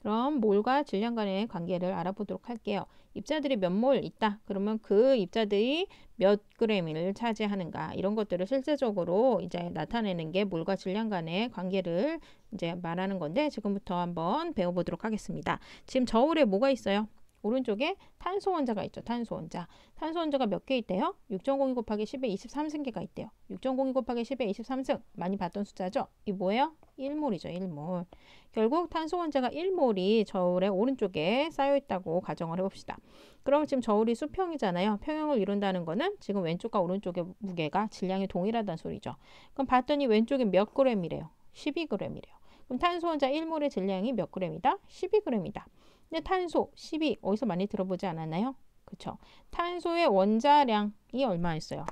그럼 몰과 질량 간의 관계를 알아보도록 할게요. 입자들이 몇 몰 있다. 그러면 그 입자들이 몇 g을 차지하는가 이런 것들을 실제적으로 이제 나타내는 게 몰과 질량 간의 관계를 이제 말하는 건데 지금부터 한번 배워보도록 하겠습니다. 지금 저울에 뭐가 있어요? 오른쪽에 탄소 원자가 있죠. 탄소 원자. 탄소 원자가 몇 개 있대요? 6.02 곱하기 10의 23승계가 있대요. 6.02 곱하기 10의 23승. 많이 봤던 숫자죠? 이 뭐예요? 1몰이죠. 1몰. 결국 탄소 원자가 1몰이 저울의 오른쪽에 쌓여 있다고 가정을 해봅시다. 그럼 지금 저울이 수평이잖아요. 평형을 이룬다는 거는 지금 왼쪽과 오른쪽의 무게가 질량이 동일하다는 소리죠. 그럼 봤더니 왼쪽에 몇 g이래요? 12g이래요. 그럼 탄소 원자 1몰의 질량이 몇 g이다? 12g이다. 근데 탄소 12 어디서 많이 들어보지 않았나요? 그쵸? 탄소의 원자량이 얼마였어요?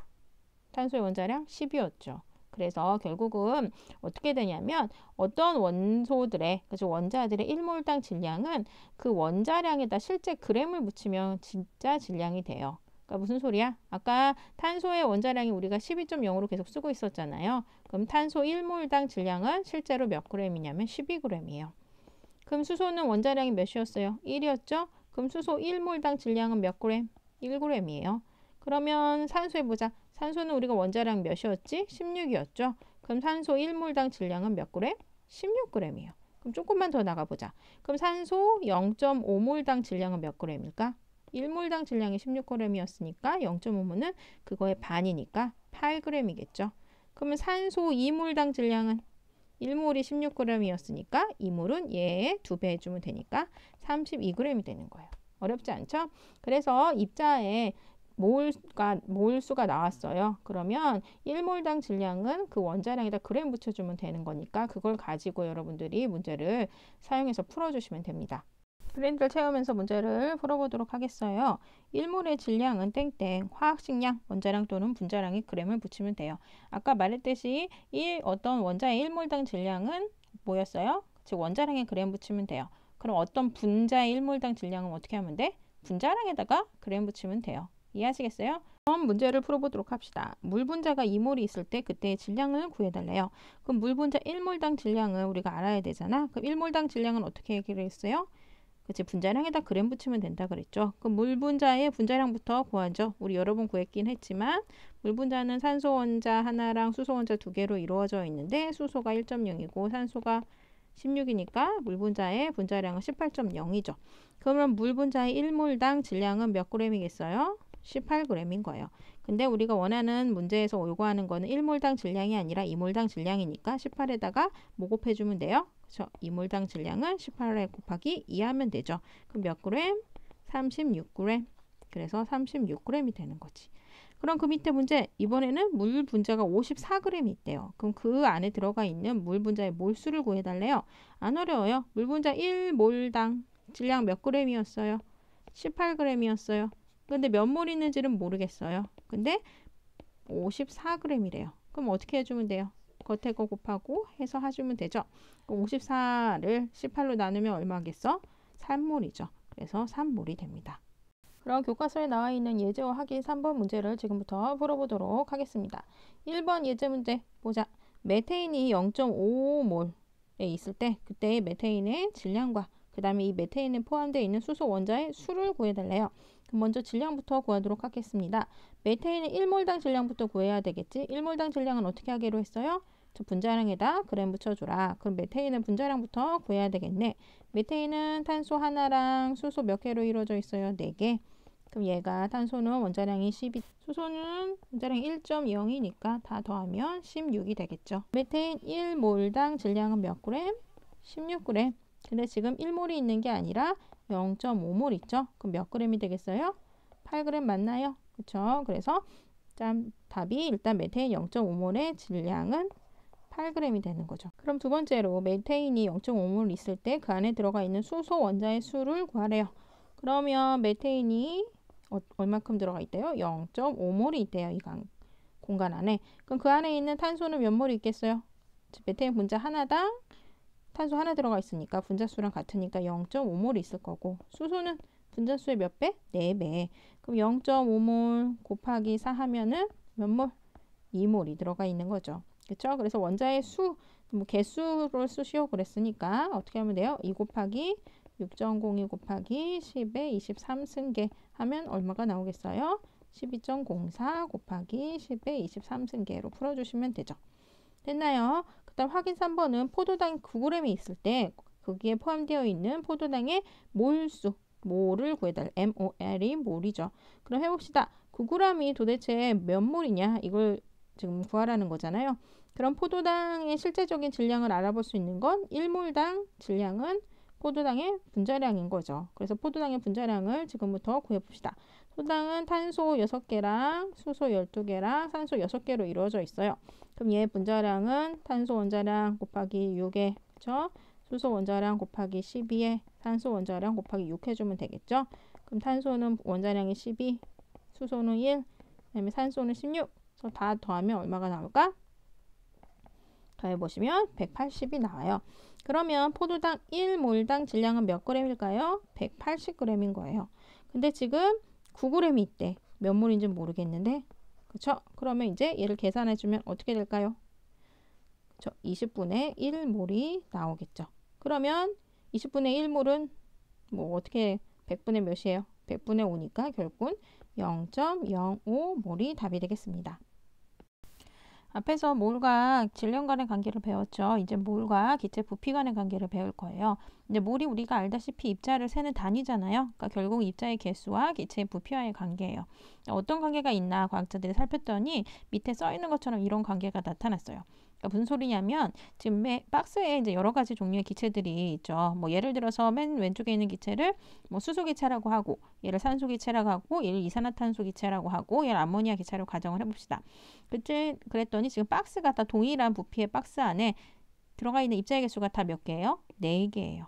탄소의 원자량 10이었죠. 그래서 결국은 어떻게 되냐면 어떤 원소들의 그죠 원자들의 1몰당 질량은 그 원자량에다 실제 g을 붙이면 진짜 질량이 돼요. 그러니까 무슨 소리야? 아까 탄소의 원자량이 우리가 12.0으로 계속 쓰고 있었잖아요. 그럼 탄소 1몰당 질량은 실제로 몇 g이냐면 12g이에요. 그럼 수소는 원자량이 몇이었어요? 1이었죠? 그럼 수소 1몰당 질량은 몇 g? 1g이에요. 그러면 산소 해보자. 산소는 우리가 원자량 몇이었지? 16이었죠? 그럼 산소 1몰당 질량은 몇 g? 16g이에요. 그럼 조금만 더 나가보자. 그럼 산소 0.5몰당 질량은 몇 g일까? 1몰당 질량이 16g이었으니까 0.5몰은 그거의 반이니까 8g이겠죠? 그러면 산소 2몰당 질량은 1몰이 16g이었으니까 2몰은 얘의 2배 해주면 되니까 32g이 되는 거예요. 어렵지 않죠? 그래서 입자에 몰수가 나왔어요. 그러면 1몰당 질량은 그 원자량에다 g 붙여주면 되는 거니까 그걸 가지고 여러분들이 문제를 사용해서 풀어주시면 됩니다. 브랜드를 채우면서 문제를 풀어보도록 하겠어요. 1몰의 질량은 땡땡, 화학식량, 원자량 또는 분자량에 g을 붙이면 돼요. 아까 말했듯이 어떤 원자의 1몰당 질량은 뭐였어요? 즉 원자량에 g 붙이면 돼요. 그럼 어떤 분자의 1몰당 질량은 어떻게 하면 돼? 분자량에다가 g 붙이면 돼요. 이해하시겠어요? 그럼 문제를 풀어보도록 합시다. 물 분자가 2몰이 있을 때 그때의 질량을 구해달래요. 그럼 물 분자 1몰당 질량을 우리가 알아야 되잖아. 그럼 1몰당 질량은 어떻게 얘기를 했어요? 그치, 분자량에다 g 붙이면 된다 그랬죠. 그럼 물 분자의 분자량부터 구하죠. 우리 여러 번 구했긴 했지만 물 분자는 산소 원자 하나랑 수소 원자 두 개로 이루어져 있는데 수소가 1.0이고 산소가 16이니까 물 분자의 분자량은 18.0이죠. 그러면 물 분자의 1몰당 질량은 몇 g이겠어요? 18g인 거예요. 근데 우리가 원하는 문제에서 요구하는 거는 1몰당 질량이 아니라 2몰당 질량이니까 18에다가 뭐 곱해주면 돼요? 그렇죠? 2몰당 질량은 18에 곱하기 2 하면 되죠. 그럼 몇 g? 36g. 그래서 36g이 되는 거지. 그럼 그 밑에 문제 이번에는 물 분자가 54g이 있대요. 그럼 그 안에 들어가 있는 물 분자의 몰수를 구해달래요. 안 어려워요. 물 분자 1몰당 질량 몇 g이었어요? 18g이었어요. 근데 몇 몰 있는지는 모르겠어요. 근데 54g이래요. 그럼 어떻게 해주면 돼요? 겉에 거 곱하고 해서 해주면 되죠. 54를 18로 나누면 얼마겠어? 3몰이죠. 그래서 3몰이 됩니다. 그럼 교과서에 나와 있는 예제와 확인 3번 문제를 지금부터 풀어보도록 하겠습니다. 1번 예제 문제 보자. 메테인이 0.5몰에 있을 때 그때의 메테인의 질량과 그 다음에 이 메테인에 포함되어 있는 수소 원자의 수를 구해달래요. 그럼 먼저 질량부터 구하도록 하겠습니다. 메테인의 1몰당 질량부터 구해야 되겠지. 1몰당 질량은 어떻게 하기로 했어요? 저 분자량에다 g 붙여주라. 그럼 메테인은 분자량부터 구해야 되겠네. 메테인은 탄소 하나랑 수소 몇 개로 이루어져 있어요? 4개. 그럼 얘가 탄소는 원자량이 12, 수소는 원자량이 1.0이니까 다 더하면 16이 되겠죠. 메테인 1몰당 질량은 몇 g? 16g. 근데 지금 1몰이 있는 게 아니라 0.5몰 있죠? 그럼 몇 g이 되겠어요? 8g 맞나요? 그쵸? 그래서 답이 일단 메테인 0.5몰의 질량은 8g이 되는 거죠. 그럼 두 번째로 메테인이 0.5몰 있을 때 그 안에 들어가 있는 수소 원자의 수를 구하래요. 그러면 메테인이 얼마큼 들어가 있대요? 0.5몰이 있대요. 이 공간 안에. 그럼 그 안에 있는 탄소는 몇 몰이 있겠어요? 메테인 분자 하나당 탄소 하나 들어가 있으니까 분자수랑 같으니까 0.5몰이 있을 거고 수소는 분자수의 몇 배? 4배. 그럼 0.5몰 곱하기 4 하면은 몇 몰? 2몰이 들어가 있는 거죠. 그렇죠? 그래서 원자의 수, 개수를 쓰시오 그랬으니까 어떻게 하면 돼요? 2 곱하기 6.02 곱하기 10의 23승계 하면 얼마가 나오겠어요? 12.04 곱하기 10의 23승계로 풀어주시면 되죠. 됐나요? 그 다음 확인 3번은 포도당 9g이 있을 때 거기에 포함되어 있는 포도당의 몰수, 몰을 구해달라. MOL이 몰이죠. 그럼 해봅시다. 9g이 도대체 몇 몰이냐? 이걸 지금 구하라는 거잖아요. 그럼 포도당의 실제적인 질량을 알아볼 수 있는 건 1몰당 질량은 포도당의 분자량인 거죠. 그래서 포도당의 분자량을 지금부터 구해봅시다. 포도당은 탄소 6개랑 수소 12개랑 산소 6개로 이루어져 있어요. 그럼 얘 분자량은 탄소 원자량 곱하기 6에, 그쵸? 수소 원자량 곱하기 12에 산소 원자량 곱하기 6 해주면 되겠죠? 그럼 탄소는 원자량이 12, 수소는 1, 그다음에 산소는 16. 그래서 다 더하면 얼마가 나올까? 더해보시면 180이 나와요. 그러면 포도당 1몰당 질량은 몇 g일까요? 180g인 거예요. 근데 지금 9g이 있대. 몇 몰인지 모르겠는데. 그쵸? 그러면 이제 얘를 계산해주면 어떻게 될까요? 그쵸? 20분의 1몰이 나오겠죠. 그러면 20분의 1몰은 뭐 어떻게 100분의 몇이에요? 100분의 5니까 결국은 0.05몰이 답이 되겠습니다. 앞에서 몰과 질량 간의 관계를 배웠죠. 이제 몰과 기체 부피 간의 관계를 배울 거예요. 이제 몰이 우리가 알다시피 입자를 세는 단위잖아요. 그러니까 결국 입자의 개수와 기체의 부피와의 관계예요. 어떤 관계가 있나 과학자들이 살폈더니 밑에 써 있는 것처럼 이런 관계가 나타났어요. 그러니까 무슨 소리냐면 지금 박스에 이제 여러 가지 종류의 기체들이 있죠. 뭐 예를 들어서 맨 왼쪽에 있는 기체를 뭐 수소 기체라고 하고, 얘를 산소 기체라고 하고, 얘를 이산화탄소 기체라고 하고, 얘를 암모니아 기체로 가정을 해봅시다. 그랬더니 지금 박스가 다 동일한 부피의 박스 안에 들어가 있는 입자의 개수가 다 몇 개예요? 4개예요.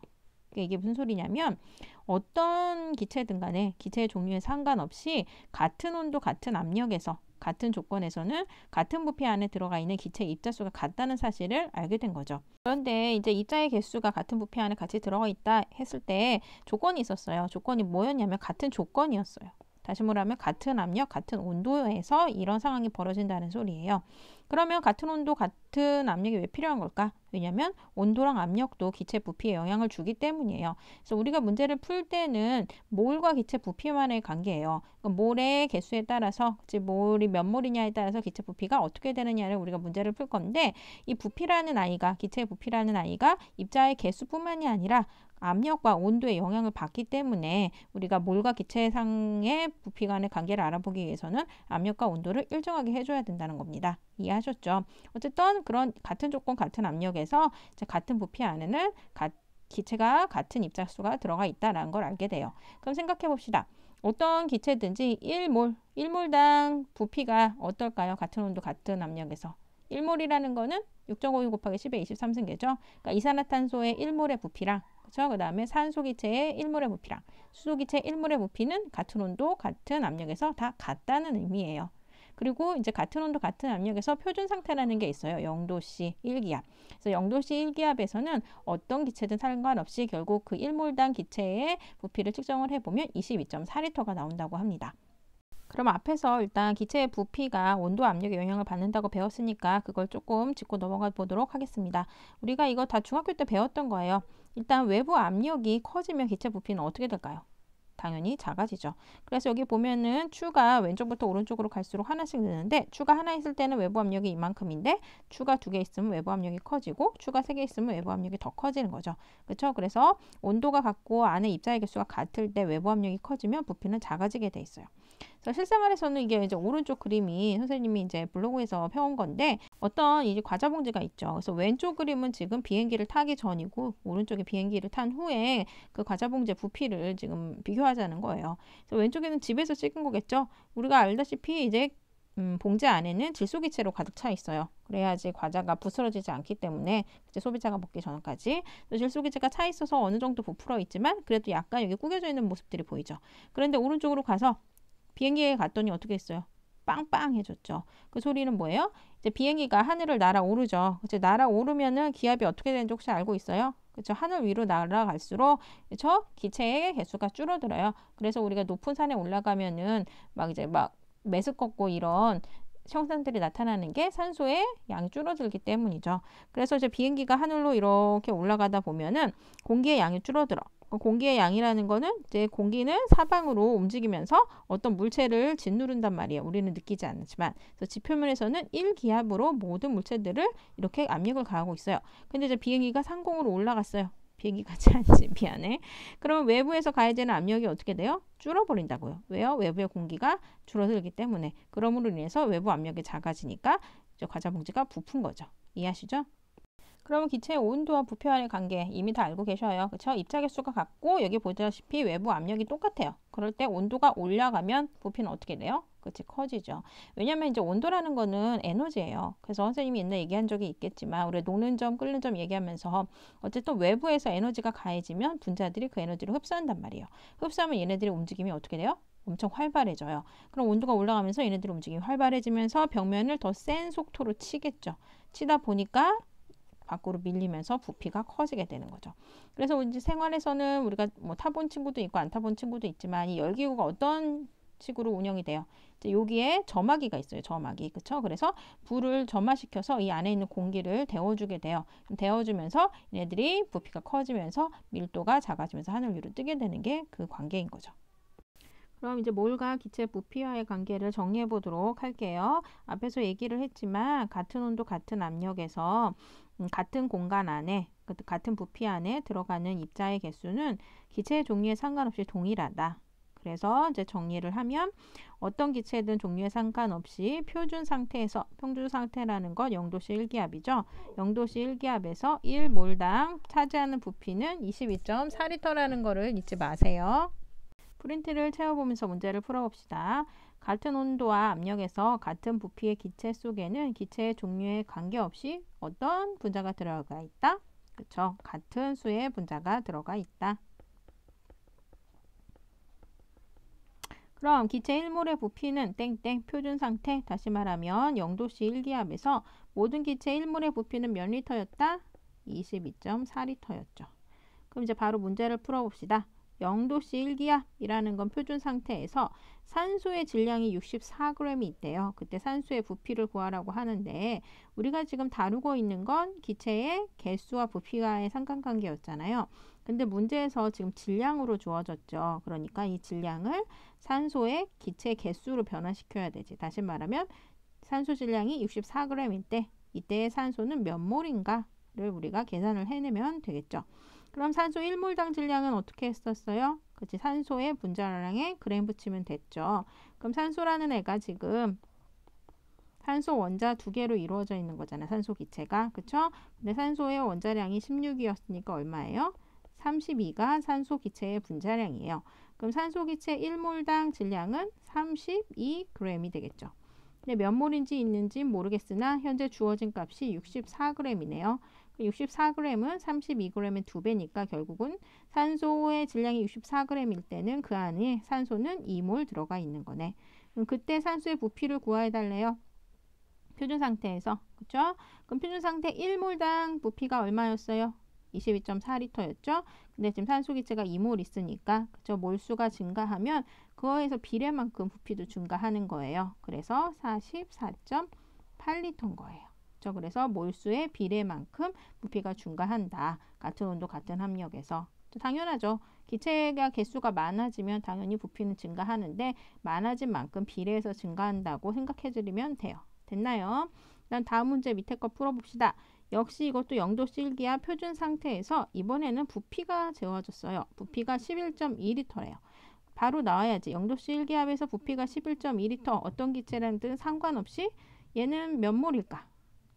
그러니까 이게 무슨 소리냐면 어떤 기체든 간에 기체의 종류에 상관없이 같은 온도, 같은 압력에서 같은 조건에서는 같은 부피 안에 들어가 있는 기체의 입자수가 같다는 사실을 알게 된 거죠. 그런데 이제 입자의 개수가 같은 부피 안에 같이 들어가 있다 했을 때 조건이 있었어요. 조건이 뭐였냐면 같은 조건이었어요. 다시 말하면 같은 압력, 같은 온도에서 이런 상황이 벌어진다는 소리예요. 그러면 같은 온도, 같은 압력이 왜 필요한 걸까? 왜냐하면 온도랑 압력도 기체 부피에 영향을 주기 때문이에요. 그래서 우리가 문제를 풀 때는 몰과 기체 부피만의 관계예요. 그러니까 몰의 개수에 따라서, 즉 몰이 몇 몰이냐에 따라서 기체 부피가 어떻게 되느냐를 우리가 문제를 풀 건데, 이 부피라는 아이가, 기체의 부피라는 아이가 입자의 개수뿐만이 아니라 압력과 온도의 영향을 받기 때문에 우리가 몰과 기체상의 부피 간의 관계를 알아보기 위해서는 압력과 온도를 일정하게 해줘야 된다는 겁니다. 이해하셨죠? 어쨌든 그런 같은 조건, 같은 압력에서 같은 부피 안에는 기체가 같은 입자수가 들어가 있다는 걸 알게 돼요. 그럼 생각해 봅시다. 어떤 기체든지 1몰당 부피가 어떨까요? 같은 온도, 같은 압력에서. 1몰이라는 거는 6.52 곱하기 10의 23승계죠. 그러니까 이산화탄소의 1몰의 부피랑, 그렇죠? 그 다음에 산소기체의 1몰의 부피랑 수소기체의 1몰의 부피는 같은 온도, 같은 압력에서 다 같다는 의미예요. 그리고 이제 같은 온도, 같은 압력에서 표준 상태라는 게 있어요. 0도씨 1기압. 그래서 0도씨 1기압에서는 어떤 기체든 상관없이 결국 그 1몰당 기체의 부피를 측정을 해보면 22.4리터가 나온다고 합니다. 그럼 앞에서 일단 기체의 부피가 온도, 압력에 영향을 받는다고 배웠으니까 그걸 조금 짚고 넘어가 보도록 하겠습니다. 우리가 이거 다 중학교 때 배웠던 거예요. 일단 외부 압력이 커지면 기체 부피는 어떻게 될까요? 당연히 작아지죠. 그래서 여기 보면은 추가 왼쪽부터 오른쪽으로 갈수록 하나씩 느는데, 추가 하나 있을 때는 외부 압력이 이만큼인데 추가 2개 있으면 외부 압력이 커지고 추가 3개 있으면 외부 압력이 더 커지는 거죠. 그렇죠? 그래서 온도가 같고 안에 입자의 개수가 같을 때 외부 압력이 커지면 부피는 작아지게 돼 있어요. 그래서 실생활에서는 이게 이제 오른쪽 그림이 선생님이 이제 블로그에서 펴온 건데, 어떤 이제 과자 봉지가 있죠. 그래서 왼쪽 그림은 지금 비행기를 타기 전이고 오른쪽에 비행기를 탄 후에 그 과자 봉지의 부피를 지금 비교하자는 거예요. 그래서 왼쪽에는 집에서 찍은 거겠죠. 우리가 알다시피 이제 봉지 안에는 질소기체로 가득 차 있어요. 그래야지 과자가 부스러지지 않기 때문에 이제 소비자가 먹기 전까지. 질소기체가 차 있어서 어느 정도 부풀어 있지만 그래도 약간 여기 구겨져 있는 모습들이 보이죠. 그런데 오른쪽으로 가서 비행기에 갔더니 어떻게 했어요? 빵빵해졌죠. 그 소리는 뭐예요? 이제 비행기가 하늘을 날아오르죠. 그쵸? 날아오르면은 기압이 어떻게 되는지 혹시 알고 있어요? 그렇죠? 하늘 위로 날아갈수록 그렇죠? 기체의 개수가 줄어들어요. 그래서 우리가 높은 산에 올라가면은 막 이제 막 메스껍고 이런 현상들이 나타나는 게 산소의 양이 줄어들기 때문이죠. 그래서 이제 비행기가 하늘로 이렇게 올라가다 보면은 공기의 양이 줄어들어. 공기의 양이라는 거는 이제 공기는 사방으로 움직이면서 어떤 물체를 짓누른단 말이에요. 우리는 느끼지 않지만. 그래서 지표면에서는 1기압으로 모든 물체들을 이렇게 압력을 가하고 있어요. 근데 이제 비행기가 상공으로 올라갔어요. 비행기 같지 않지? 미안해. 그러면 외부에서 가해지는 압력이 어떻게 돼요? 줄어버린다고요. 왜요? 외부의 공기가 줄어들기 때문에. 그러므로 인해서 외부 압력이 작아지니까 과자 봉지가 부푼 거죠. 이해하시죠? 그러면 기체의 온도와 부피와의 관계 이미 다 알고 계셔요. 그렇죠? 입자 개수가 같고 여기 보다시피 외부 압력이 똑같아요. 그럴 때 온도가 올라가면 부피는 어떻게 돼요? 그렇지, 커지죠. 왜냐면 이제 온도라는 거는 에너지예요. 그래서 선생님이 옛날에 얘기한 적이 있겠지만 우리 녹는 점, 끓는 점 얘기하면서 어쨌든 외부에서 에너지가 가해지면 분자들이 그 에너지를 흡수한단 말이에요. 흡수하면 얘네들의 움직임이 어떻게 돼요? 엄청 활발해져요. 그럼 온도가 올라가면서 얘네들의 움직임이 활발해지면서 벽면을 더 센 속도로 치겠죠. 치다 보니까 밖으로 밀리면서 부피가 커지게 되는 거죠. 그래서 이제 생활에서는 우리가 뭐 타본 친구도 있고 안 타본 친구도 있지만 이 열기구가 어떤 식으로 운영이 돼요. 이제 여기에 점화기가 있어요. 점화기. 그렇죠? 그래서 불을 점화시켜서 이 안에 있는 공기를 데워주게 돼요. 데워주면서 얘네들이 부피가 커지면서 밀도가 작아지면서 하늘 위로 뜨게 되는 게 그 관계인 거죠. 그럼 이제 몰과 기체 부피와의 관계를 정리해 보도록 할게요. 앞에서 얘기를 했지만 같은 온도, 같은 압력에서 같은 공간 안에, 같은 부피 안에 들어가는 입자의 개수는 기체의 종류에 상관없이 동일하다. 그래서 이제 정리를 하면 어떤 기체든 종류에 상관없이 표준 상태에서, 평균 상태라는 건 0도씨 1기압이죠. 0도씨 1기압에서 1몰당 차지하는 부피는 22.4리터라는 거를 잊지 마세요. 프린트를 채워보면서 문제를 풀어봅시다. 같은 온도와 압력에서 같은 부피의 기체 속에는 기체의 종류에 관계없이 어떤 분자가 들어가 있다? 그렇죠. 같은 수의 분자가 들어가 있다. 그럼 기체 1몰의 부피는 땡땡 표준 상태, 다시 말하면 0도씨 1기압에서 모든 기체 1몰의 부피는 몇 리터였다? 22.4리터였죠. 그럼 이제 바로 문제를 풀어봅시다. 0도씨 1기압이라는 건 표준 상태에서 산소의 질량이 64g이 있대요. 그때 산소의 부피를 구하라고 하는데 우리가 지금 다루고 있는 건 기체의 개수와 부피와의 상관관계였잖아요. 근데 문제에서 지금 질량으로 주어졌죠. 그러니까 이 질량을 산소의 기체 개수로 변화시켜야 되지. 다시 말하면 산소 질량이 64g일 때 이때의 산소는 몇 몰인가를 우리가 계산을 해내면 되겠죠. 그럼 산소 1몰당 질량은 어떻게 했었어요? 그치, 산소의 분자량에 그램 붙이면 됐죠. 그럼 산소라는 애가 지금 산소 원자 두 개로 이루어져 있는 거잖아. 산소 기체가. 그쵸? 근데 산소의 원자량이 16이었으니까 얼마예요? 32가 산소 기체의 분자량이에요. 그럼 산소 기체 1몰당 질량은 32g이 되겠죠. 근데 몇 몰인지 있는지 모르겠으나 현재 주어진 값이 64g이네요. 64g은 32g의 2배니까 결국은 산소의 질량이 64g일 때는 그 안에 산소는 2몰 들어가 있는 거네. 그럼 그때 산소의 부피를 구해달래요. 표준 상태에서. 그쵸? 그럼 표준 상태 1몰당 부피가 얼마였어요? 22.4리터였죠? 근데 지금 산소 기체가 2몰 있으니까 그쵸? 몰수가 증가하면 그거에서 비례만큼 부피도 증가하는 거예요. 그래서 44.8리터인 거예요. 그래서 몰수의 비례만큼 부피가 증가한다. 같은 온도, 같은 압력에서. 당연하죠. 기체가 개수가 많아지면 당연히 부피는 증가하는데 많아진 만큼 비례해서 증가한다고 생각해 드리면 돼요. 됐나요? 그다음 다음 문제 밑에 거 풀어봅시다. 역시 이것도 0도씨 1기압 표준 상태에서 이번에는 부피가 재워졌어요. 부피가 11.2리터래요. 바로 나와야지. 0도씨 1기압에서 부피가 11.2리터. 어떤 기체라는 뜻은 상관없이 얘는 몇 몰일까?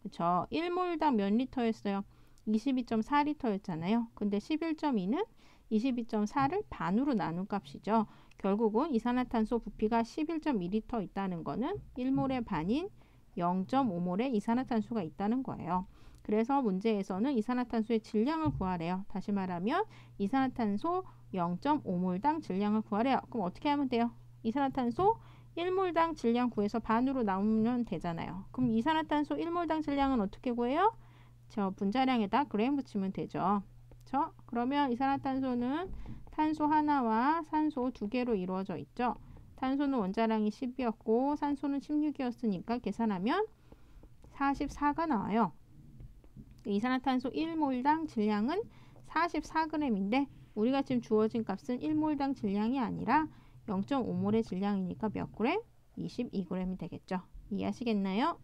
그쵸? 1몰당 몇 리터였어요? 22.4리터였잖아요. 근데 11.2는 22.4를 반으로 나눈 값이죠. 결국은 이산화탄소 부피가 11.2리터 있다는 거는 1몰의 반인 0.5몰의 이산화탄소가 있다는 거예요. 그래서 문제에서는 이산화탄소의 질량을 구하래요. 다시 말하면 이산화탄소 0.5몰당 질량을 구하래요. 그럼 어떻게 하면 돼요? 이산화탄소 1몰당 질량 구해서 반으로 나누면 되잖아요. 그럼 이산화탄소 1몰당 질량은 어떻게 구해요? 저 분자량에다 그램 붙이면 되죠. 그러면 이산화탄소는 탄소 하나와 산소 두 개로 이루어져 있죠. 탄소는 원자량이 10이었고 산소는 16이었으니까 계산하면 44가 나와요. 이산화탄소 1몰당 질량은 44g인데 우리가 지금 주어진 값은 1몰당 질량이 아니라 0.5몰의 질량이니까 몇 그램? 22g이 되겠죠. 이해하시겠나요?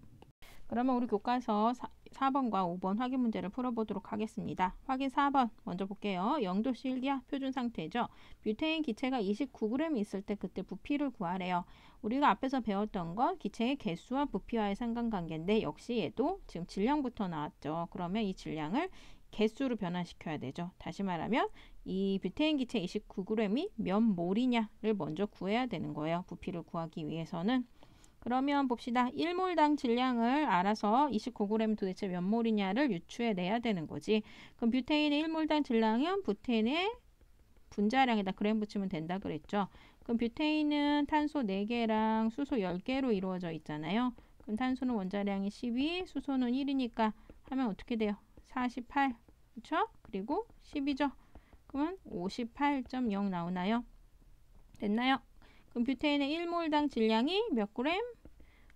그러면 우리 교과서 4번과 5번 확인 문제를 풀어보도록 하겠습니다. 확인 4번 먼저 볼게요. 0도씨 일기압 표준 상태죠. 뷰테인 기체가 29g 있을 때 그때 부피를 구하래요. 우리가 앞에서 배웠던 건 기체의 개수와 부피와의 상관관계인데 역시 얘도 지금 질량부터 나왔죠. 그러면 이 질량을 개수로 변환시켜야 되죠. 다시 말하면 이 뷰테인 기체 29g이 몇 몰이냐를 먼저 구해야 되는 거예요. 부피를 구하기 위해서는. 그러면 봅시다. 1몰당 질량을 알아서 29g 도대체 몇 몰이냐를 유추해 내야 되는 거지. 그럼 뷰테인의 1몰당 질량은 뷰테인의 분자량에다 그램 붙이면 된다 그랬죠. 그럼 뷰테인은 탄소 4개랑 수소 10개로 이루어져 있잖아요. 그럼 탄소는 원자량이 12, 수소는 1이니까 하면 어떻게 돼요? 48. 그렇죠? 그리고 10이죠. 그러면 58.0 나오나요? 됐나요? 그럼 뷰테인의 1몰당 질량이 몇 그램?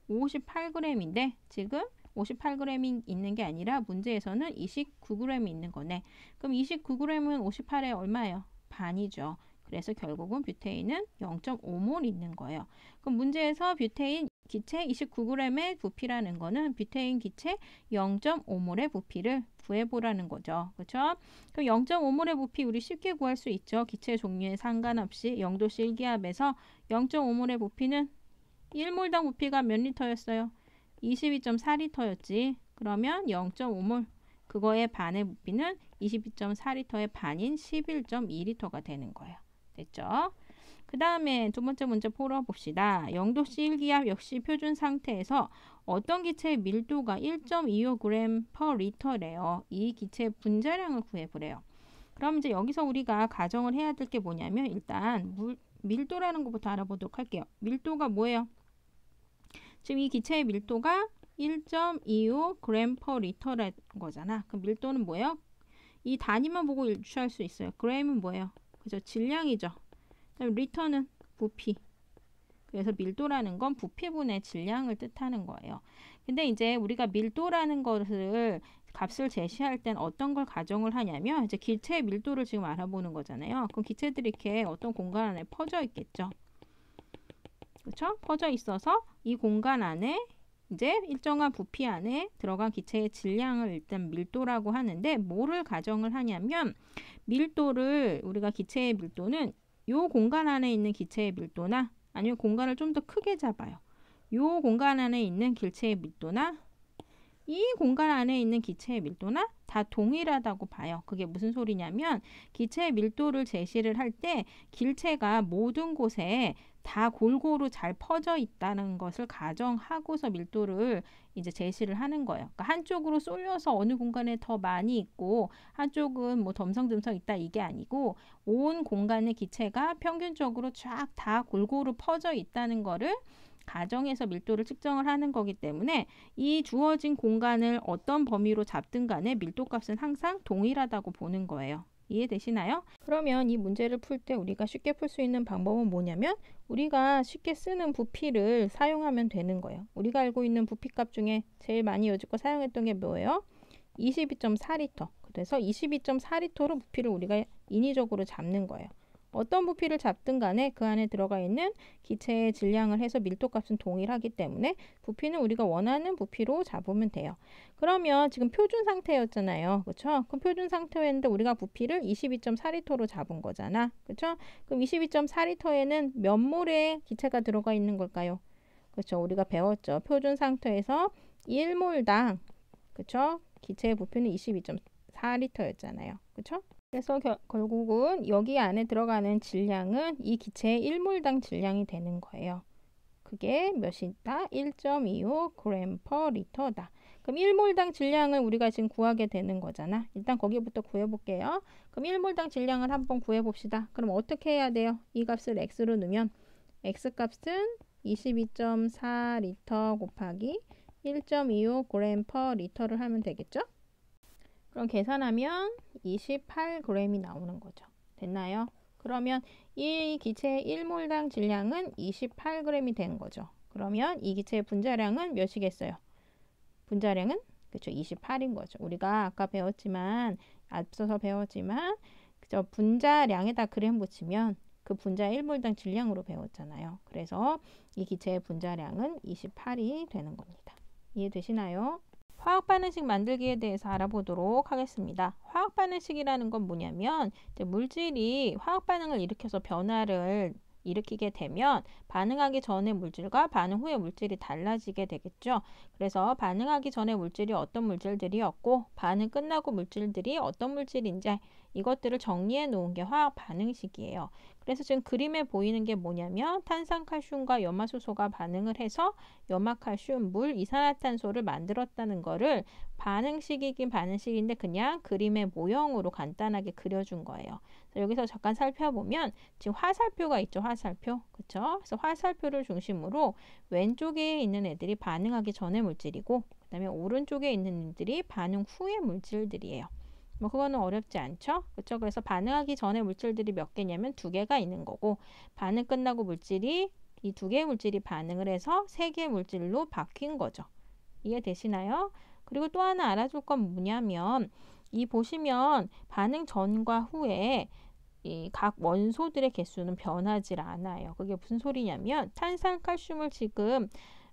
58g인데 지금 58g이 있는 게 아니라 문제에서는 29g이 있는 거네. 그럼 29g은 58에 얼마예요? 반이죠. 그래서 결국은 뷰테인은 0.5몰 있는 거예요. 그럼 문제에서 뷰테인 기체 29g의 부피라는 거는 뷰테인 기체 0.5몰의 부피를 구해보라는 거죠. 그렇죠? 그럼 0.5몰의 부피 우리 쉽게 구할 수 있죠. 기체 종류에 상관없이 0도씨 일기압에서 0.5몰의 부피는 1몰당 부피가 몇 리터였어요? 22.4리터였지. 그러면 0.5몰 그거의 반의 부피는 22.4리터의 반인 11.2리터가 되는 거예요. 됐죠? 그 다음에 두 번째 문제 풀어봅시다. 0도씨 일기압 역시 표준 상태에서 어떤 기체의 밀도가 1.25g per 리터래요. 이 기체의 분자량을 구해보래요. 그럼 이제 여기서 우리가 가정을 해야 될 게 뭐냐면 일단 밀도라는 것부터 알아보도록 할게요. 밀도가 뭐예요? 지금 이 기체의 밀도가 1.25g per 리터라는 거잖아. 그럼 밀도는 뭐예요? 이 단위만 보고 유추할 수 있어요. g은 뭐예요? 그죠? 질량이죠. 그다음 리터는 부피. 그래서 밀도라는 건 부피분의 질량을 뜻하는 거예요. 근데 이제 우리가 밀도라는 것을 값을 제시할 땐 어떤 걸 가정을 하냐면 이제 기체의 밀도를 지금 알아보는 거잖아요. 그럼 기체들이 이렇게 어떤 공간 안에 퍼져 있겠죠. 그렇죠? 퍼져 있어서 이 공간 안에 이제 일정한 부피 안에 들어간 기체의 질량을 일단 밀도라고 하는데 뭐를 가정을 하냐면 밀도를 우리가 기체의 밀도는 이 공간 안에 있는 기체의 밀도나 아니면 공간을 좀 더 크게 잡아요. 이 공간 안에 있는 기체의 밀도나 이 공간 안에 있는 기체의 밀도나 다 동일하다고 봐요. 그게 무슨 소리냐면 기체의 밀도를 제시를 할 때 기체가 모든 곳에 다 골고루 잘 퍼져 있다는 것을 가정하고서 밀도를 이제 제시를 하는 거예요. 그러니까 한쪽으로 쏠려서 어느 공간에 더 많이 있고 한쪽은 뭐 덤성덤성 있다 이게 아니고 온 공간의 기체가 평균적으로 쫙 다 골고루 퍼져 있다는 거를 가정에서 밀도를 측정을 하는 거기 때문에 이 주어진 공간을 어떤 범위로 잡든 간에 밀도값은 항상 동일하다고 보는 거예요. 이해되시나요? 그러면 이 문제를 풀 때 우리가 쉽게 풀 수 있는 방법은 뭐냐면 우리가 쉽게 쓰는 부피를 사용하면 되는 거예요. 우리가 알고 있는 부피값 중에 제일 많이 여지껏 사용했던 게 뭐예요? 22.4리터. 그래서 22.4리터로 부피를 우리가 인위적으로 잡는 거예요. 어떤 부피를 잡든 간에 그 안에 들어가 있는 기체의 질량을 해서 밀도값은 동일하기 때문에 부피는 우리가 원하는 부피로 잡으면 돼요. 그러면 지금 표준 상태였잖아요. 그렇죠? 그럼 표준 상태였는데 우리가 부피를 22.4리터로 잡은 거잖아. 그렇죠? 그럼 22.4리터에는 몇 몰의 기체가 들어가 있는 걸까요? 그렇죠? 우리가 배웠죠. 표준 상태에서 1몰당 그렇죠? 기체의 부피는 22.4리터였잖아요. 그렇죠? 그래서 결국은 여기 안에 들어가는 질량은 이 기체의 1몰당 질량이 되는 거예요. 그게 몇이다? 1.25g per 리터다. 그럼 1몰당 질량을 우리가 지금 구하게 되는 거잖아. 일단 거기부터 구해볼게요. 그럼 1몰당 질량을 한번 구해봅시다. 그럼 어떻게 해야 돼요? 이 값을 x로 넣으면 x값은 22.4리터 곱하기 1.25g per 리터를 하면 되겠죠? 그럼 계산하면 28g이 나오는 거죠. 됐나요? 그러면 이 기체의 1몰당 질량은 28g이 되는 거죠. 그러면 이 기체의 분자량은 몇이겠어요? 분자량은 그렇죠. 28인 거죠. 우리가 아까 배웠지만 앞서서 배웠지만 그죠? 분자량에다 그램 붙이면 그 분자 1몰당 질량으로 배웠잖아요. 그래서 이 기체의 분자량은 28이 되는 겁니다. 이해되시나요? 화학 반응식 만들기에 대해서 알아보도록 하겠습니다. 화학 반응식이라는 건 뭐냐면 이제 물질이 화학 반응을 일으켜서 변화를 일으키게 되면 반응하기 전의 물질과 반응 후의 물질이 달라지게 되겠죠. 그래서 반응하기 전의 물질이 어떤 물질들이었고 반응 끝나고 물질들이 어떤 물질인지 이것들을 정리해 놓은 게 화학 반응식이에요. 그래서 지금 그림에 보이는 게 뭐냐면 탄산칼슘과 염화수소가 반응을 해서 염화칼슘, 물, 이산화탄소를 만들었다는 거를 반응식이긴 반응식인데 그냥 그림의 모형으로 간단하게 그려준 거예요. 여기서 잠깐 살펴보면 지금 화살표가 있죠. 화살표. 그쵸? 그래서 화살표를 중심으로 왼쪽에 있는 애들이 반응하기 전의 물질이고 그 다음에 오른쪽에 있는 애들이 반응 후의 물질들이에요. 뭐 그거는 어렵지 않죠? 그렇죠? 그래서 반응하기 전에 물질들이 몇 개냐면 2개가 있는 거고 반응 끝나고 물질이 이 2개의 물질이 반응을 해서 3개의 물질로 바뀐 거죠. 이해되시나요? 그리고 또 하나 알아줄 건 뭐냐면 이 보시면 반응 전과 후에 이 각 원소들의 개수는 변하지 않아요. 그게 무슨 소리냐면 탄산칼슘을 지금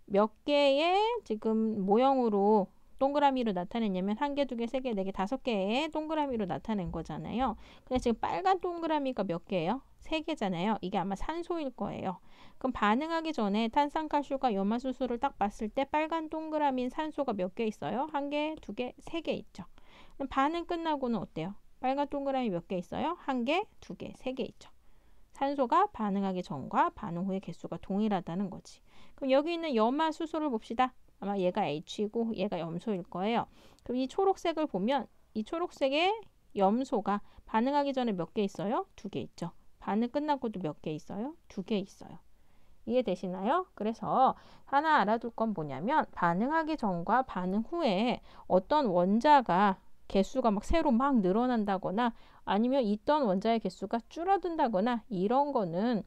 몇 개의 지금 모형으로 동그라미로 나타냈냐면 1개, 2개, 3개, 4개, 5개의 동그라미로 나타낸 거잖아요. 근데 지금 빨간 동그라미가 몇 개예요? 3개잖아요. 이게 아마 산소일 거예요. 그럼 반응하기 전에 탄산칼슘과 염화수소를 딱 봤을 때 빨간 동그라미인 산소가 몇 개 있어요? 1개, 2개, 3개 있죠. 그럼 반응 끝나고는 어때요? 빨간 동그라미 몇 개 있어요? 1개, 2개, 3개 있죠. 산소가 반응하기 전과 반응 후의 개수가 동일하다는 거지. 그럼 여기 있는 염화수소를 봅시다. 아마 얘가 H이고 얘가 염소일 거예요. 그럼 이 초록색을 보면 이 초록색의 염소가 반응하기 전에 몇 개 있어요? 2개 있죠. 반응 끝나고도 몇 개 있어요? 2개 있어요. 이해되시나요? 그래서 하나 알아둘 건 뭐냐면 반응하기 전과 반응 후에 어떤 원자가 개수가 막 새로 막 늘어난다거나 아니면 있던 원자의 개수가 줄어든다거나 이런 거는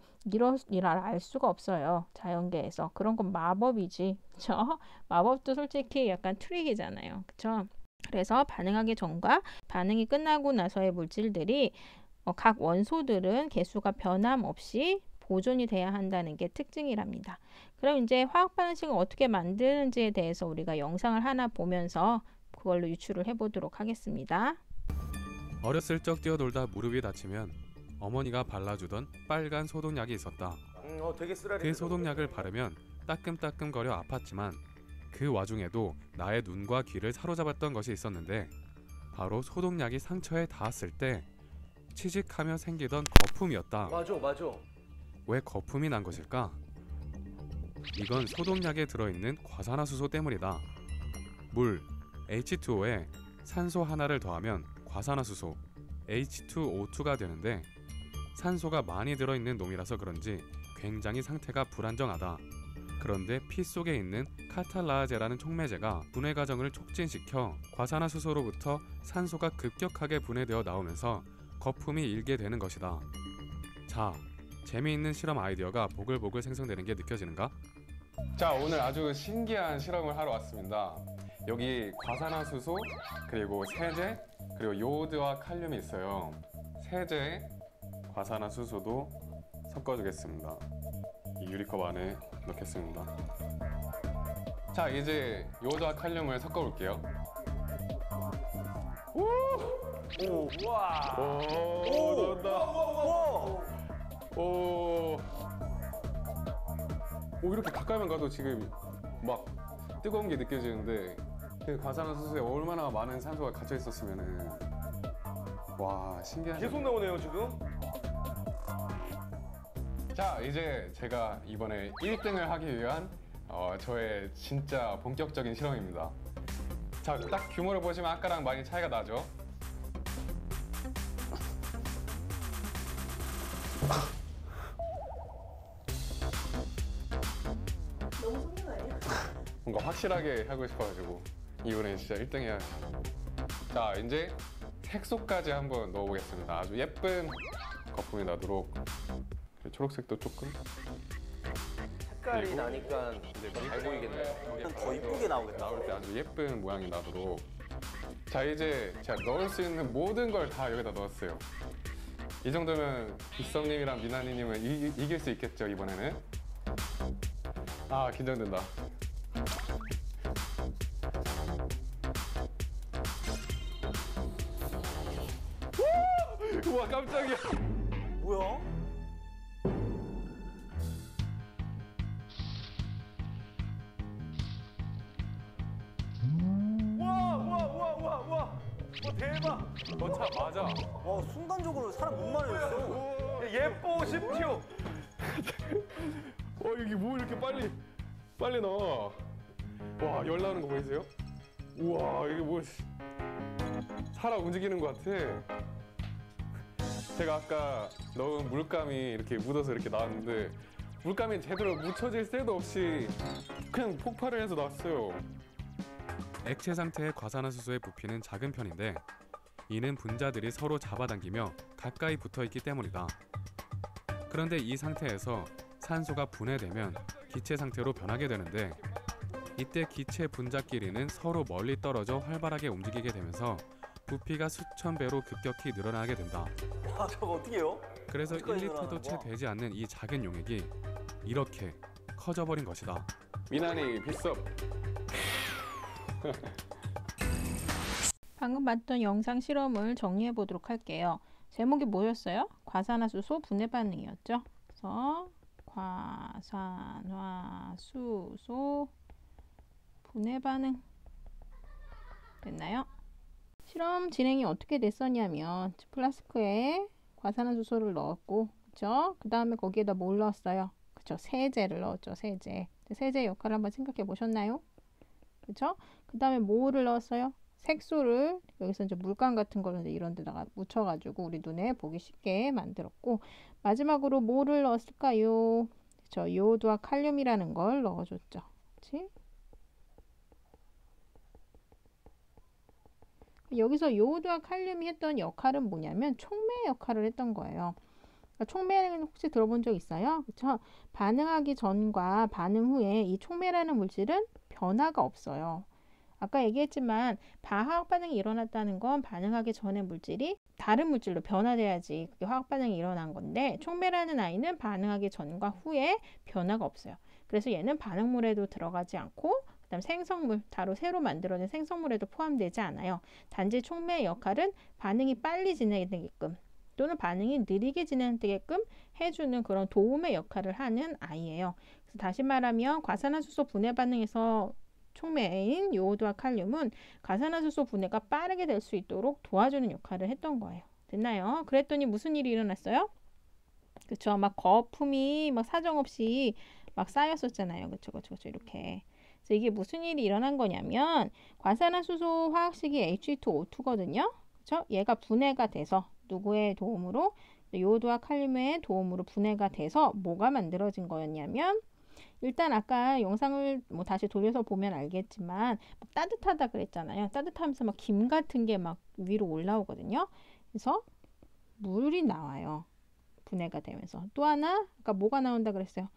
이라 알 수가 없어요. 자연계에서. 그런 건 마법이지. 그쵸? 마법도 솔직히 약간 트릭이잖아요. 그쵸? 그래서 반응하기 전과 반응이 끝나고 나서의 물질들이 각 원소들은 개수가 변함없이 보존이 돼야 한다는 게 특징이랍니다. 그럼 이제 화학 반응식을 어떻게 만드는지에 대해서 우리가 영상을 하나 보면서 그걸로 유추를 해보도록 하겠습니다. 어렸을 적 뛰어놀다 무릎이 다치면 어머니가 발라주던 빨간 소독약이 있었다. 되게 쓰라리. 그 소독약을 바르면 따끔따끔거려 아팠지만 그 와중에도 나의 눈과 귀를 사로잡았던 것이 있었는데 바로 소독약이 상처에 닿았을 때 치직하며 생기던 거품이었다. 맞아. 왜 거품이 난 것일까? 이건 소독약에 들어있는 과산화수소 때문이다. 물, H2O에 산소 하나를 더하면 과산화수소, H2O2가 되는데 산소가 많이 들어있는 놈이라서 그런지 굉장히 상태가 불안정하다. 그런데 피 속에 있는 카탈라제라는 촉매제가 분해 과정을 촉진시켜 과산화수소로부터 산소가 급격하게 분해되어 나오면서 거품이 일게 되는 것이다. 자, 재미있는 실험 아이디어가 보글보글 생성되는 게 느껴지는가? 자, 오늘 아주 신기한 실험을 하러 왔습니다. 여기 과산화수소, 그리고 세제, 그리고 요오드와 칼륨이 있어요. 세제, 과산화수소도 섞어주겠습니다. 이 유리컵 안에 넣겠습니다. 자, 이제 요오드와 칼륨을 섞어볼게요. 오, 우와. 오, 넣었다. 오, 이렇게 가까이만 가도 지금 막 뜨거운 게 느껴지는데 그 과산화수소에 얼마나 많은 산소가 갇혀 있었으면은 와, 신기하네. 계속 나오네요 지금. 자, 이제 제가 이번에 1등을 하기 위한 저의 진짜 본격적인 실험입니다. 자, 딱 규모를 보시면 아까랑 많이 차이가 나죠? 너무 속는 거 아니야? 뭔가 확실하게 하고 싶어가지고 이번엔 진짜 1등 해야 돼. 자, 이제 색소까지 한번 넣어보겠습니다. 아주 예쁜 거품이 나도록. 초록색도 조금. 색깔이 그리고 나니까 이제 잘 보이겠네요. 더 이쁘게 나오겠다. 나올 때 아주 예쁜 모양이 나도록. 자, 이제 제가 넣을 수 있는 모든 걸 다 여기다 넣었어요. 이 정도면 빗썸님이랑 미나니님은 이길 수 있겠죠, 이번에는? 아, 긴장된다. 우와, 깜짝이야. 뭐야? 와, 대박. 너차 맞아. 와, 순간적으로 사람 못 말렸어. 예뻐 싶지요. 이게 뭐 이렇게 빨리 나와. 와, 열 나오는 거 보이세요? 우와, 이게 뭐 살아 움직이는 것 같아. 제가 아까 넣은 물감이 이렇게 묻어서 이렇게 나왔는데 물감이 제대로 묻혀질 새도 없이 그냥 폭발을 해서 나왔어요. 액체 상태의 과산화수소의 부피는 작은 편인데 이는 분자들이 서로 잡아당기며 가까이 붙어있기 때문이다. 그런데 이 상태에서 산소가 분해되면 기체 상태로 변하게 되는데 이때 기체 분자끼리는 서로 멀리 떨어져 활발하게 움직이게 되면서 부피가 수천 배로 급격히 늘어나게 된다. 와, 저거 어떻게 해요? 그래서 어디까지 1리터도 늘어나는 채 거야? 되지 않는 이 작은 용액이 이렇게 커져버린 것이다. 미나니 빗썸. 방금 봤던 영상 실험을 정리해 보도록 할게요. 제목이 뭐였어요? 과산화수소 분해 반응이었죠. 그래서 과산화수소 분해 반응 됐나요? 실험 진행이 어떻게 됐었냐면 플라스크에 과산화수소를 넣었고, 그쵸? 그 다음에 거기에다 뭘 넣었어요? 그쵸? 세제를 넣었죠. 세제. 세제의 역할을 한번 생각해 보셨나요? 그쵸? 그 다음에 뭐를 넣었어요? 색소를 여기서 이제 물감 같은 거를 이런 데다가 묻혀가지고 우리 눈에 보기 쉽게 만들었고, 마지막으로 뭐를 넣었을까요? 그쵸? 요오드와 칼륨이라는 걸 넣어줬죠. 그치? 여기서 요오드와 칼륨이 했던 역할은 뭐냐면 촉매 역할을 했던 거예요. 그러니까 촉매는 혹시 들어본 적 있어요? 그쵸? 반응하기 전과 반응 후에 이 촉매라는 물질은 변화가 없어요. 아까 얘기했지만 화학 반응이 일어났다는 건 반응하기 전에 물질이 다른 물질로 변화돼야지 그게 화학 반응이 일어난 건데, 촉매라는 아이는 반응하기 전과 후에 변화가 없어요. 그래서 얘는 반응물에도 들어가지 않고 그다음 생성물, 따로 새로 만들어진 생성물에도 포함되지 않아요. 단지 촉매의 역할은 반응이 빨리 진행되게끔 또는 반응이 느리게 진행되게끔 해주는 그런 도움의 역할을 하는 아이예요. 그래서 다시 말하면 과산화수소 분해 반응에서 촉매인 요오드와 칼륨은 과산화수소 분해가 빠르게 될 수 있도록 도와주는 역할을 했던 거예요. 됐나요? 그랬더니 무슨 일이 일어났어요? 그쵸? 막 거품이 막 사정없이 막 쌓였었잖아요. 그쵸? 이렇게. 그래서 이게 무슨 일이 일어난 거냐면 과산화수소 화학식이 H2O2거든요. 그쵸? 얘가 분해가 돼서 누구의 도움으로? 요오드와 칼륨의 도움으로 분해가 돼서 뭐가 만들어진 거였냐면, 일단 아까 영상을 뭐 다시 돌려서 보면 알겠지만 따뜻하다 그랬잖아요. 따뜻하면서 막 김 같은 게 막 위로 올라오거든요. 그래서 물이 나와요. 분해가 되면서. 또 하나 아까 뭐가 나온다 그랬어요?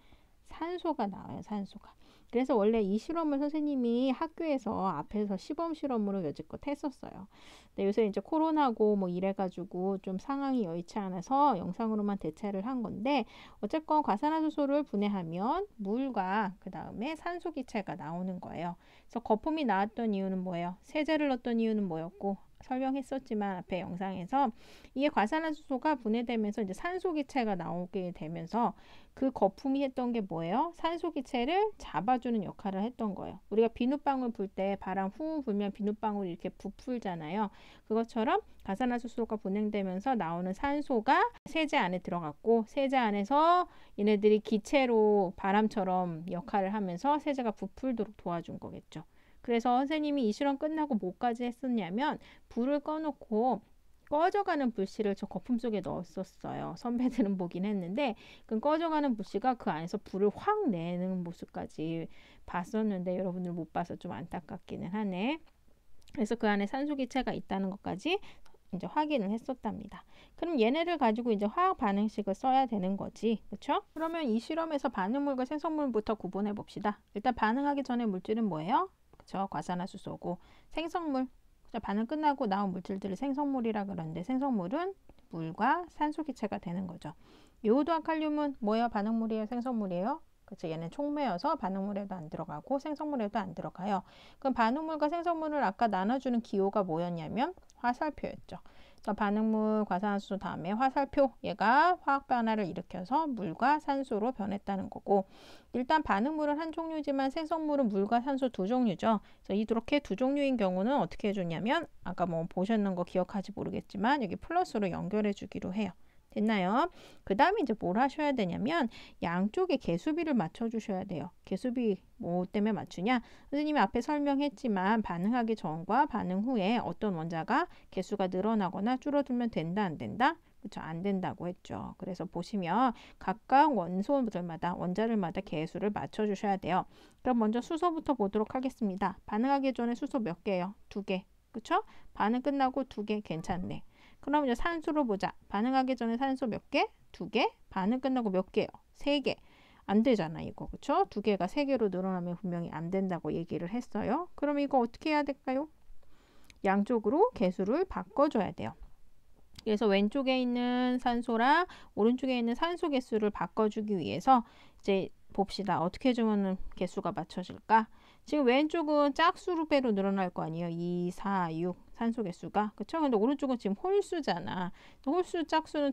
산소가 나와요. 산소가. 그래서 원래 이 실험을 선생님이 학교에서 앞에서 시범 실험으로 여지껏 했었어요. 근데 요새 이제 코로나고 뭐 이래가지고 좀 상황이 여의치 않아서 영상으로만 대체를 한 건데, 어쨌건 과산화수소를 분해하면 물과 그 다음에 산소 기체가 나오는 거예요. 그래서 거품이 나왔던 이유는 뭐예요? 세제를 넣었던 이유는 뭐였고, 설명했었지만 앞에 영상에서 이게 과산화수소가 분해되면서 이제 산소 기체가 나오게 되면서 그 거품이 했던 게 뭐예요? 산소 기체를 잡아주는 역할을 했던 거예요. 우리가 비눗방울 불 때 바람 후 불면 비눗방울이 이렇게 부풀잖아요. 그것처럼 과산화수소가 분해되면서 나오는 산소가 세제 안에 들어갔고, 세제 안에서 얘네들이 기체로 바람처럼 역할을 하면서 세제가 부풀도록 도와준 거겠죠. 그래서 선생님이 이 실험 끝나고 뭐까지 했었냐면 불을 꺼놓고 꺼져가는 불씨를 저 거품 속에 넣었었어요. 선배들은 보긴 했는데 그 꺼져가는 불씨가 그 안에서 불을 확 내는 모습까지 봤었는데 여러분들 못 봐서 좀 안타깝기는 하네. 그래서 그 안에 산소 기체가 있다는 것까지 이제 확인을 했었답니다. 그럼 얘네를 가지고 이제 화학 반응식을 써야 되는 거지. 그렇죠? 그러면 이 실험에서 반응물과 생성물부터 구분해 봅시다. 일단 반응하기 전에 물질은 뭐예요? 그렇죠? 과산화수소고, 생성물. 반응 끝나고 나온 물질들을 생성물이라 그러는데 생성물은 물과 산소 기체가 되는 거죠. 요오드와 칼륨은 뭐예요? 반응물이에요? 생성물이에요? 그렇죠. 얘는 촉매여서 반응물에도 안 들어가고 생성물에도 안 들어가요. 그럼 반응물과 생성물을 아까 나눠주는 기호가 뭐였냐면 화살표였죠. 그러니까 반응물, 과산화수소 다음에 화살표, 얘가 화학 변화를 일으켜서 물과 산소로 변했다는 거고, 일단 반응물은 한 종류지만 생성물은 물과 산소 두 종류죠. 그래서 이렇게 두 종류인 경우는 어떻게 해주냐면 아까 뭐 보셨는 거 기억하지 모르겠지만 여기 플러스로 연결해 주기로 해요. 됐나요? 그 다음에 이제 뭘 하셔야 되냐면 양쪽에 개수비를 맞춰주셔야 돼요. 개수비 뭐 때문에 맞추냐? 선생님이 앞에 설명했지만 반응하기 전과 반응 후에 어떤 원자가 개수가 늘어나거나 줄어들면 된다, 안 된다? 그렇죠. 안 된다고 했죠. 그래서 보시면 각각 원자들마다 개수를 맞춰주셔야 돼요. 그럼 먼저 수소부터 보도록 하겠습니다. 반응하기 전에 수소 몇 개예요? 2개. 그렇죠? 반응 끝나고 2개 괜찮네. 그럼 이제 산소로 보자. 반응하기 전에 산소 몇 개? 2개. 반응 끝나고 몇 개요? 3개. 안 되잖아 이거. 그쵸? 2개가 3개로 늘어나면 분명히 안 된다고 얘기를 했어요. 그럼 이거 어떻게 해야 될까요? 양쪽으로 개수를 바꿔줘야 돼요. 그래서 왼쪽에 있는 산소랑 오른쪽에 있는 산소 개수를 바꿔주기 위해서 이제 봅시다. 어떻게 해주면 개수가 맞춰질까? 지금 왼쪽은 짝수배로 늘어날 거 아니에요. 2, 4, 6 산소 개수가. 그쵸? 근데 오른쪽은 지금 홀수잖아. 홀수, 짝수는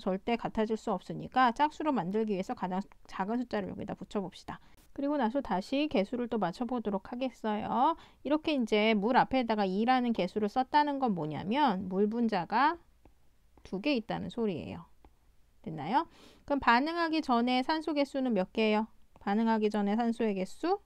절대 같아질 수 없으니까 짝수로 만들기 위해서 가장 작은 숫자를 여기다 붙여봅시다. 그리고 나서 다시 개수를 또 맞춰보도록 하겠어요. 이렇게 이제 물 앞에다가 2라는 개수를 썼다는 건 뭐냐면 물 분자가 2개 있다는 소리예요. 됐나요? 그럼 반응하기 전에 산소 개수는 몇 개예요? 반응하기 전에 산소의 개수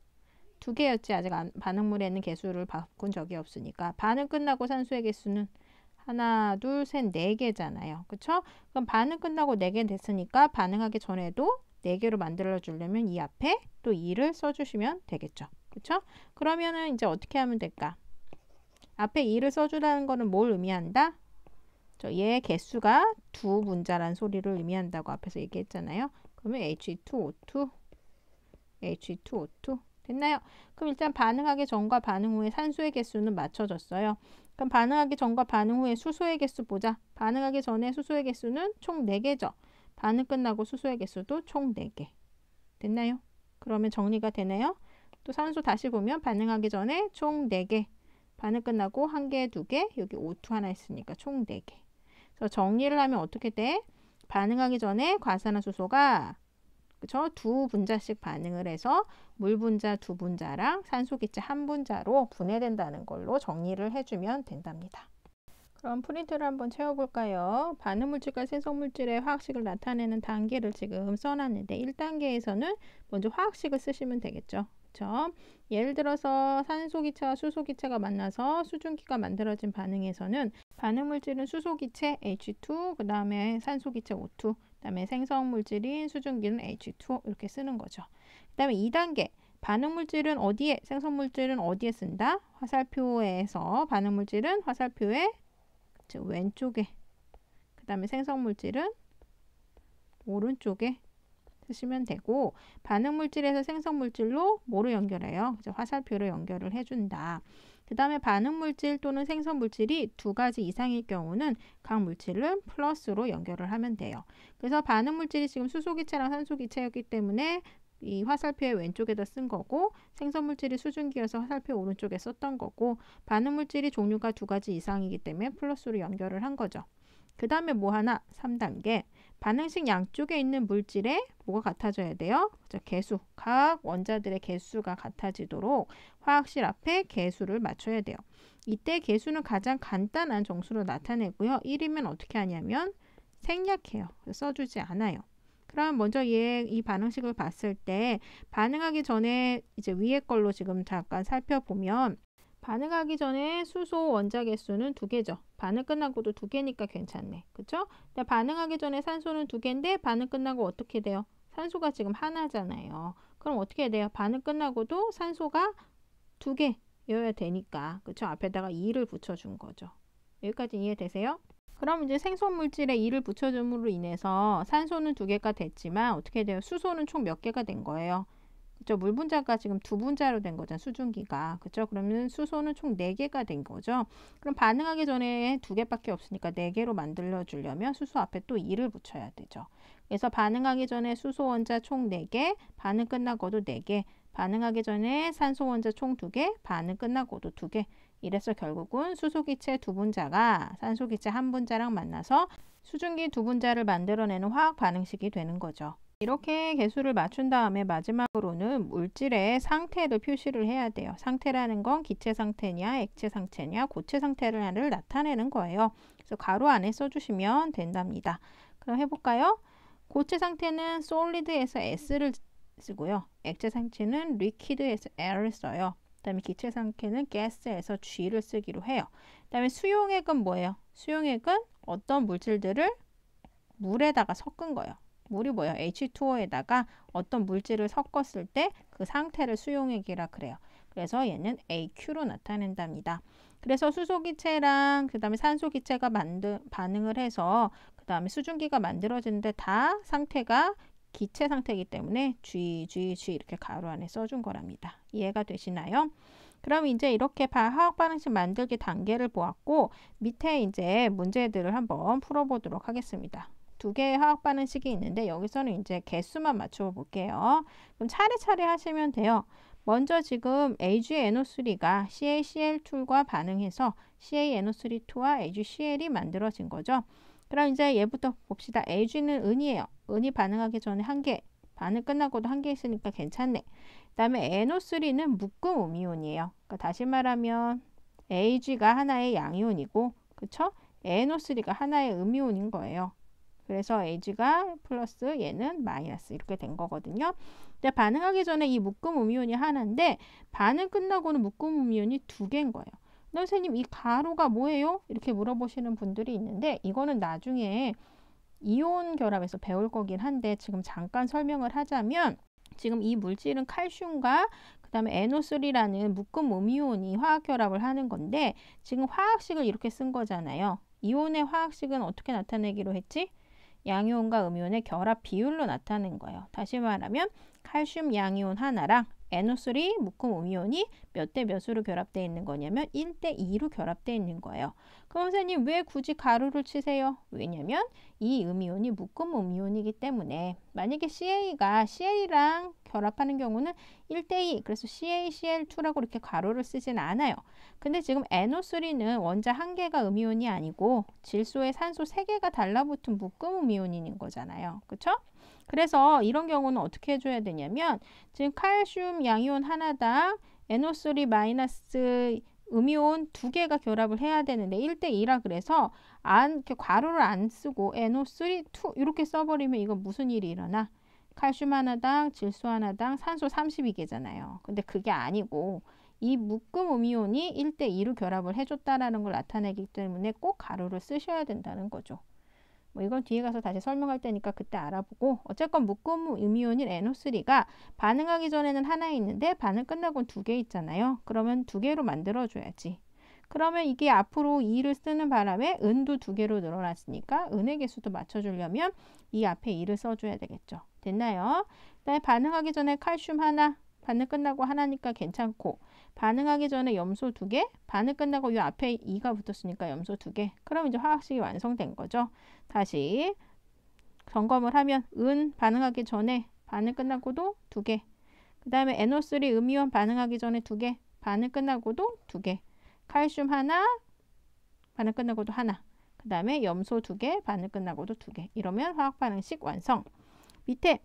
2개였지. 아직 반응물에는 개수를 바꾼 적이 없으니까. 반응 끝나고 산소의 개수는 하나, 둘, 셋, 4개잖아요. 그쵸? 그럼 반응 끝나고 4개 됐으니까 반응하기 전에도 4개로 만들어 주려면 이 앞에 또 2를 써주시면 되겠죠. 그쵸? 그러면은 이제 어떻게 하면 될까? 앞에 2를 써주라는 거는 뭘 의미한다? 얘 개수가 두 분자란 소리를 의미한다고 앞에서 얘기했잖아요. 그러면 H2O2, H2O2 됐나요? 그럼 일단 반응하기 전과 반응 후에 산소의 개수는 맞춰졌어요. 그럼 반응하기 전과 반응 후에 수소의 개수 보자. 반응하기 전에 수소의 개수는 총 4개죠. 반응 끝나고 수소의 개수도 총 4개. 됐나요? 그러면 정리가 되나요? 또 산소 다시 보면 반응하기 전에 총 4개. 반응 끝나고 1개, 2개, 여기 O2 하나 있으니까 총 4개. 그래서 정리를 하면 어떻게 돼? 반응하기 전에 과산화수소가 그쵸? 2분자씩 반응을 해서 물 분자 2분자랑 산소 기체 1분자로 분해된다는 걸로 정리를 해주면 된답니다. 그럼 프린트를 한번 채워볼까요? 반응물질과 생성물질의 화학식을 나타내는 단계를 지금 써놨는데 1단계에서는 먼저 화학식을 쓰시면 되겠죠. 그쵸? 예를 들어서 산소 기체와 수소 기체가 만나서 수증기가 만들어진 반응에서는 반응물질은 수소 기체 H2, 그 다음에 산소 기체 O2, 그 다음에 생성물질인 수증기는 H2O 이렇게 쓰는 거죠. 그 다음에 2단계 반응물질은 어디에, 생성물질은 어디에 쓴다? 화살표에서 반응물질은 화살표의 왼쪽에, 그 다음에 생성물질은 오른쪽에 쓰시면 되고, 반응물질에서 생성물질로 뭐로 연결해요? 화살표로 연결을 해준다. 그 다음에 반응물질 또는 생성물질이 2가지 이상일 경우는 각 물질을 플러스로 연결을 하면 돼요. 그래서 반응물질이 지금 수소기체랑 산소기체였기 때문에 이 화살표의 왼쪽에다 쓴 거고, 생성물질이 수증기여서 화살표 오른쪽에 썼던 거고, 반응물질이 종류가 2가지 이상이기 때문에 플러스로 연결을 한 거죠. 그 다음에 뭐 하나? 3단계 반응식 양쪽에 있는 물질에 뭐가 같아져야 돼요? 개수, 각 원자들의 개수가 같아지도록 화학식 앞에 개수를 맞춰야 돼요. 이때 개수는 가장 간단한 정수로 나타내고요. 1이면 어떻게 하냐면 생략해요. 써주지 않아요. 그럼 먼저 이 반응식을 봤을 때 반응하기 전에 이제 위에 걸로 지금 잠깐 살펴보면 반응하기 전에 수소 원자 개수는 2개죠. 반응 끝나고도 2개니까 괜찮네. 그쵸? 근데 반응하기 전에 산소는 2개인데 반응 끝나고 어떻게 돼요? 산소가 지금 하나잖아요. 그럼 어떻게 돼요? 반응 끝나고도 산소가 2개여야 되니까. 그쵸? 앞에다가 2를 붙여준 거죠. 여기까지 이해되세요? 그럼 이제 생성물질에 2를 붙여줌으로 인해서 산소는 2개가 됐지만 어떻게 돼요? 수소는 총 몇 개가 된 거예요? 그죠? 물 분자가 지금 두 분자로 된 거잖아, 수증기가. 그죠? 그러면 수소는 총 4개가 된 거죠. 그럼 반응하기 전에 2개밖에 없으니까 4개로 만들어 주려면 수소 앞에 또 2를 붙여야 되죠. 그래서 반응하기 전에 수소 원자 총 4개, 반응 끝나고도 4개, 반응하기 전에 산소 원자 총 2개, 반응 끝나고도 2개. 이래서 결국은 수소기체 2분자가 산소기체 1분자랑 만나서 수증기 2분자를 만들어내는 화학 반응식이 되는 거죠. 이렇게 개수를 맞춘 다음에 마지막으로는 물질의 상태를 표시를 해야 돼요. 상태라는 건 기체 상태냐, 액체 상태냐, 고체 상태를 나타내는 거예요. 그래서 가로 안에 써주시면 된답니다. 그럼 해볼까요? 고체 상태는 solid에서 S를 쓰고요. 액체 상태는 liquid에서 L을 써요. 그 다음에 기체 상태는 gas에서 G를 쓰기로 해요. 그 다음에 수용액은 뭐예요? 수용액은 어떤 물질들을 물에다가 섞은 거예요. 물이 뭐예요? H2O에다가 어떤 물질을 섞었을 때 그 상태를 수용액이라 그래요. 그래서 얘는 AQ로 나타낸답니다. 그래서 수소기체랑 그 다음에 산소기체가 반응을 해서 그 다음에 수증기가 만들어지는데 다 상태가 기체 상태이기 때문에 G 이렇게 가로 안에 써준 거랍니다. 이해가 되시나요? 그럼 이제 이렇게 화학 반응식 만들기 단계를 보았고 밑에 이제 문제들을 한번 풀어보도록 하겠습니다. 2개의 화학 반응식이 있는데 여기서는 이제 개수만 맞춰 볼게요. 그럼 차례차례 하시면 돼요. 먼저 지금 AgNO3가 CaCl2과 반응해서 CaNO3,2와 AgCl이 만들어진 거죠. 그럼 이제 얘부터 봅시다. Ag는 은이에요. 은이 반응하기 전에 1개, 반응 끝나고도 1개 있으니까 괜찮네. 그 다음에 NO3는 묶음 음이온이에요. 그러니까 다시 말하면 Ag가 하나의 양이온이고, 그쵸? NO3가 하나의 음이온인 거예요. 그래서 Ag가 플러스 얘는 마이너스 이렇게 된 거거든요. 근데 반응하기 전에 이 묶음 음이온이 하나인데 반응 끝나고는 묶음 음이온이 2개인 거예요. 선생님 이 가로가 뭐예요? 이렇게 물어보시는 분들이 있는데 이거는 나중에 이온 결합에서 배울 거긴 한데 지금 잠깐 설명을 하자면 지금 이 물질은 칼슘과 그 다음에 NO3라는 묶음 음이온이 화학 결합을 하는 건데 지금 화학식을 이렇게 쓴 거잖아요. 이온의 화학식은 어떻게 나타내기로 했지? 양이온과 음이온의 결합 비율로 나타낸 거예요. 다시 말하면 칼슘 양이온 하나랑 NO3 묶음 음이온이 몇 대 몇으로 결합되어 있는 거냐면 1대 2로 결합되어 있는 거예요. 그럼 선생님 왜 굳이 가로를 치세요? 왜냐면 이 음이온이 묶음 음이온이기 때문에 만약에 CA가 CL이랑 결합하는 경우는 1대 2 그래서 CaCl2라고 이렇게 가로를 쓰진 않아요. 근데 지금 NO3는 원자 1개가 음이온이 아니고 질소에 산소 3개가 달라붙은 묶음 음이온인 거잖아요. 그쵸? 그래서 이런 경우는 어떻게 해줘야 되냐면 지금 칼슘 양이온 하나당 NO3 마이너스 음이온 2개가 결합을 해야 되는데 1대 2라 그래서 이렇게 괄호를 안 쓰고 NO3 2 이렇게 써버리면 이거 무슨 일이 일어나? 칼슘 하나당 질소 하나당 산소 32개잖아요. 근데 그게 아니고 이 묶음 음이온이 1대 2로 결합을 해줬다라는 걸 나타내기 때문에 꼭 가로를 쓰셔야 된다는 거죠. 뭐 이건 뒤에 가서 다시 설명할 테니까 그때 알아보고 어쨌건 묶음 음이온인 NO3가 반응하기 전에는 하나 있는데 반응 끝나고는 2개 있잖아요. 그러면 2개로 만들어줘야지. 그러면 이게 앞으로 2를 쓰는 바람에 은도 2개로 늘어났으니까 은의 개수도 맞춰주려면 이 앞에 2를 써줘야 되겠죠. 됐나요? 그다음에 반응하기 전에 칼슘 하나, 반응 끝나고 하나니까 괜찮고 반응하기 전에 염소 2개, 반응 끝나고 이 앞에 2가 붙었으니까 염소 2개. 그럼 이제 화학식이 완성된 거죠. 다시 점검을 하면 은 반응하기 전에 반응 끝나고도 2개. 그 다음에 NO3 음이온 반응하기 전에 2개, 반응 끝나고도 2개. 칼슘 하나, 반응 끝나고도 하나. 그 다음에 염소 2개, 반응 끝나고도 2개. 이러면 화학 반응식 완성. 밑에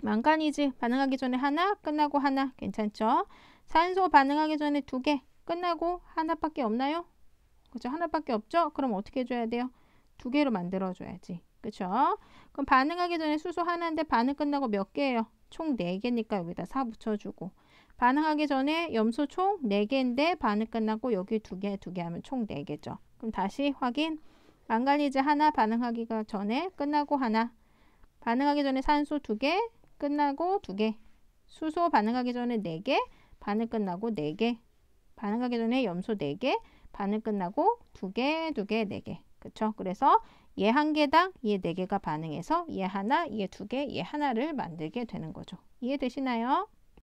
망가니즈 반응하기 전에 하나, 끝나고 하나. 괜찮죠? 산소 반응하기 전에 2개, 끝나고 하나밖에 없나요? 그죠? 하나밖에 없죠? 그럼 어떻게 해줘야 돼요? 2개로 만들어줘야지. 그쵸? 그럼 반응하기 전에 수소 하나인데 반응 끝나고 몇 개예요? 총 4개니까 여기다 4 붙여주고 반응하기 전에 염소 총 4개인데 반응 끝나고 여기 2개, 2개 하면 총 4개죠. 그럼 다시 확인. 망가니즈 하나 반응하기가 전에 끝나고 하나. 반응하기 전에 산소 2개, 끝나고 2개. 수소 반응하기 전에 4개, 반응 끝나고 4개. 반응하기 전에 염소 4개, 반응 끝나고 2개, 2개, 4개. 그쵸? 그래서 얘 1개당 얘 4개가 반응해서 얘 하나, 얘 2개, 얘 하나를 만들게 되는 거죠. 이해되시나요?